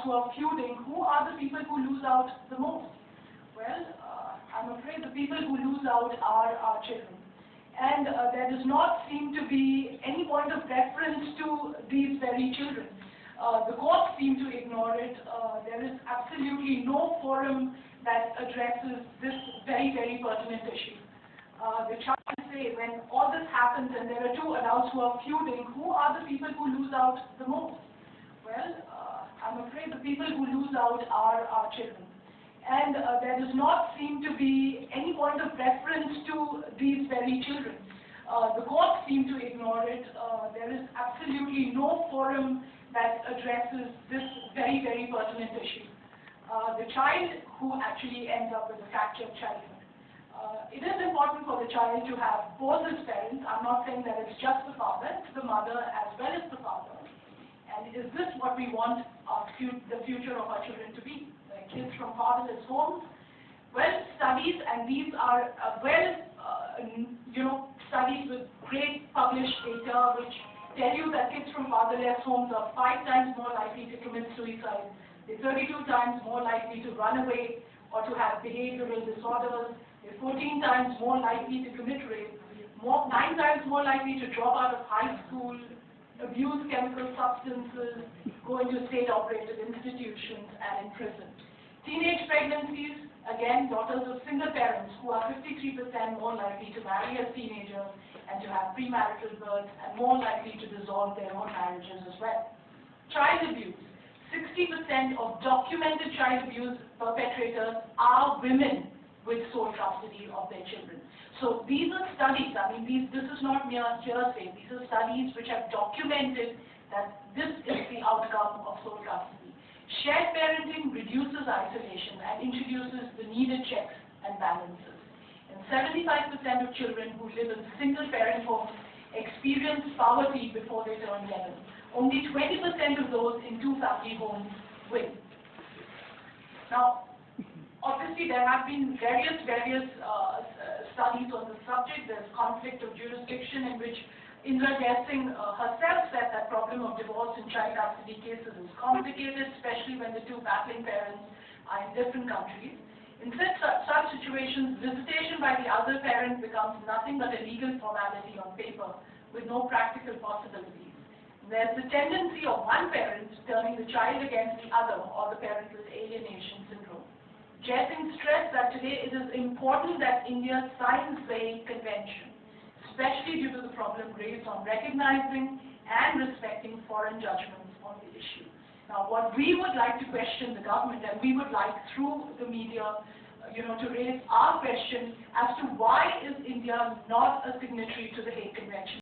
who are feuding, who are the people who lose out the most? Well, I'm afraid the people who lose out are our children. And there does not seem to be any point of reference to these very children. The courts seem to ignore it. There is absolutely no forum that addresses this very, very pertinent issue. The child say, when all this happens and there are two adults who are feuding, who are the people who lose out the most? Well, I'm afraid the people who lose out are our children. And there does not seem to be any point of reference to these very children. The courts seem to ignore it. There is absolutely no forum that addresses this very, very pertinent issue. The child who actually ends up with a fractured childhood. It is important for the child to have both his parents. I'm not saying that it's just the father, it's the mother as well as the father. And is this what we want the future of our children to be? Kids from fatherless homes? Well, studies, and these are studies with great published data which tell you that kids from fatherless homes are 5 times more likely to commit suicide. They're 32 times more likely to run away or to have behavioral disorders. They're 14 times more likely to commit rape, 9 times more likely to drop out of high school, abuse chemical substances, go into state-operated institutions, and in prison. Teenage pregnancies, again, daughters of single parents who are 53% more likely to marry as teenagers and to have premarital births and more likely to dissolve their own marriages as well. Child abuse. 60% of documented child abuse perpetrators are women with sole custody of their children. So these are studies, this is not mere hearsay, these are studies which have documented that this is the outcome of sole custody. Shared parenting reduces isolation and introduces the needed checks and balances. And 75% of children who live in single-parent homes experience poverty before they turn 11. Only 20% of those in two-family homes win. Now, obviously, there have been various studies on the subject. There's conflict of jurisdiction in which Indra Singh herself said that problem of divorce in child custody cases is complicated, especially when the two battling parents are in different countries. In such situations, visitation by the other parent becomes nothing but a legal formality on paper with no practical possibilities. There's the tendency of one parent turning the child against the other, or the parent with alienation syndrome. Jai Singh stressed that today it is important that India signs the Hague Convention, especially due to the problem raised on recognizing and respecting foreign judgments on the issue. Now, what we would like to question the government, and we would like through the media, to raise our question as to why is India not a signatory to the Hague Convention.